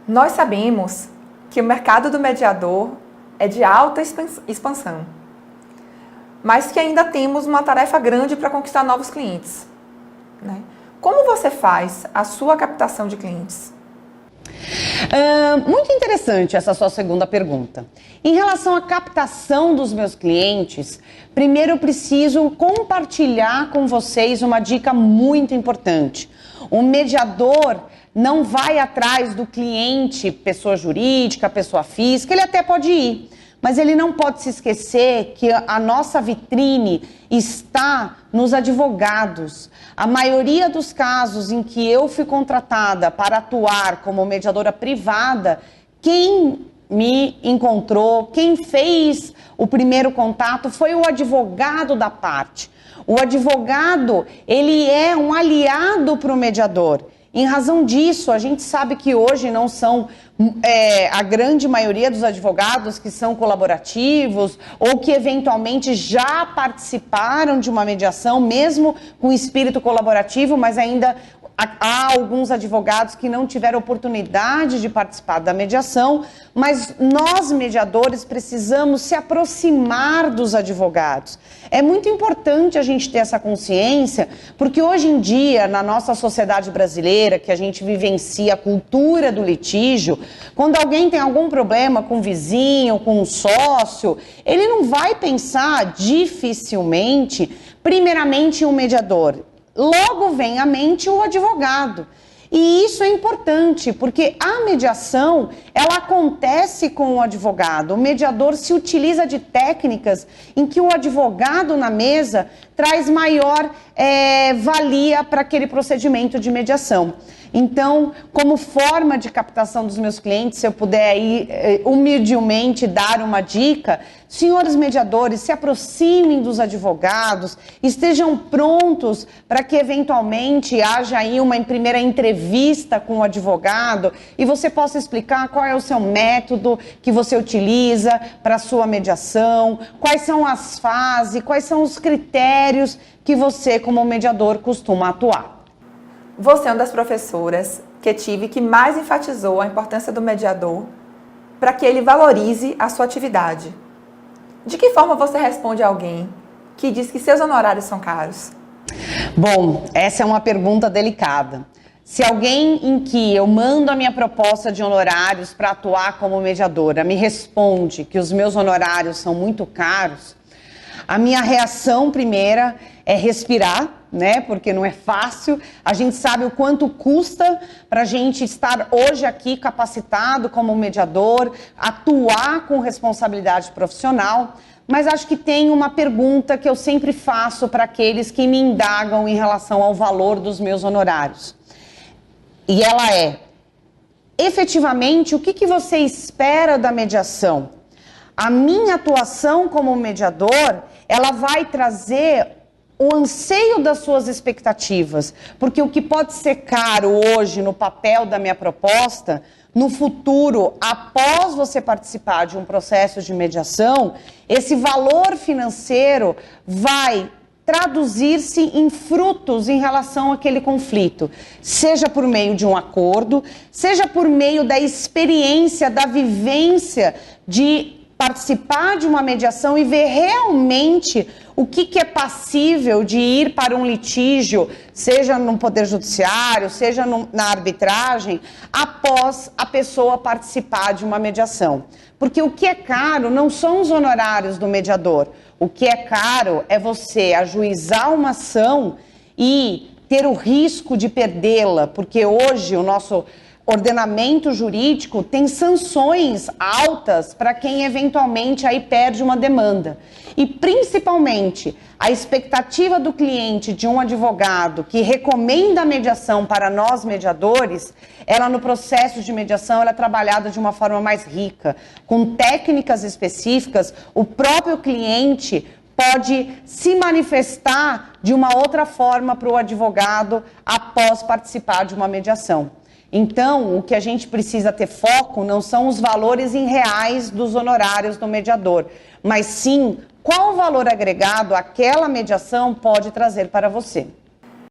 Nós sabemos que o mercado do mediador é de alta expansão, mas que ainda temos uma tarefa grande para conquistar novos clientes, né? Como você faz a sua captação de clientes? Muito interessante essa sua segunda pergunta. Em relação à captação dos meus clientes, primeiro eu preciso compartilhar com vocês uma dica muito importante. O mediador não vai atrás do cliente, pessoa jurídica, pessoa física, ele até pode ir, mas ele não pode se esquecer que a nossa vitrine está nos advogados. A maioria dos casos em que eu fui contratada para atuar como mediadora privada, quem me encontrou, quem fez o primeiro contato foi o advogado da parte. O advogado, ele é um aliado para o mediador. Em razão disso, a gente sabe que hoje não são a grande maioria dos advogados que são colaborativos ou que eventualmente já participaram de uma mediação, mesmo com espírito colaborativo, mas ainda há alguns advogados que não tiveram oportunidade de participar da mediação, mas nós, mediadores, precisamos se aproximar dos advogados. É muito importante a gente ter essa consciência, porque hoje em dia, na nossa sociedade brasileira, que a gente vivencia a cultura do litígio, quando alguém tem algum problema com um vizinho, com um sócio, ele não vai pensar dificilmente, primeiramente, em um mediador. Logo vem à mente o advogado. E isso é importante, porque a mediação, ela acontece com o advogado. O mediador se utiliza de técnicas em que o advogado na mesa traz maior valia para aquele procedimento de mediação. Então, como forma de captação dos meus clientes, se eu puder aí humildemente dar uma dica, senhores mediadores, se aproximem dos advogados, estejam prontos para que eventualmente haja aí uma primeira entrevista com o advogado e você possa explicar qual é o seu método que você utiliza para a sua mediação, quais são as fases, quais são os critérios que você, como mediador, costuma atuar. Você é uma das professoras que mais enfatizou a importância do mediador para que ele valorize a sua atividade. De que forma você responde a alguém que diz que seus honorários são caros? Bom, essa é uma pergunta delicada. Se alguém em que eu mando a minha proposta de honorários para atuar como mediadora me responde que os meus honorários são muito caros, a minha reação primeira é respirar, né? Porque não é fácil. A gente sabe o quanto custa para a gente estar hoje aqui capacitado como mediador, atuar com responsabilidade profissional. Mas acho que tem uma pergunta que eu sempre faço para aqueles que me indagam em relação ao valor dos meus honorários. E ela é: efetivamente, o que você espera da mediação? A minha atuação como mediador, ela vai trazer o anseio das suas expectativas, porque o que pode ser caro hoje no papel da minha proposta, no futuro, após você participar de um processo de mediação, esse valor financeiro vai traduzir-se em frutos em relação àquele conflito, seja por meio de um acordo, seja por meio da experiência, da vivência de participar de uma mediação e ver realmente o que é passível de ir para um litígio, seja no Poder Judiciário, seja na arbitragem, após a pessoa participar de uma mediação. Porque o que é caro não são os honorários do mediador. O que é caro é você ajuizar uma ação e ter o risco de perdê-la, porque hoje o nosso ordenamento jurídico tem sanções altas para quem eventualmente aí perde uma demanda. E principalmente a expectativa do cliente de um advogado que recomenda a mediação para nós mediadores, ela no processo de mediação ela é trabalhada de uma forma mais rica, com técnicas específicas. O próprio cliente pode se manifestar de uma outra forma para o advogado após participar de uma mediação. Então, o que a gente precisa ter foco não são os valores em reais dos honorários do mediador, mas sim qual o valor agregado aquela mediação pode trazer para você.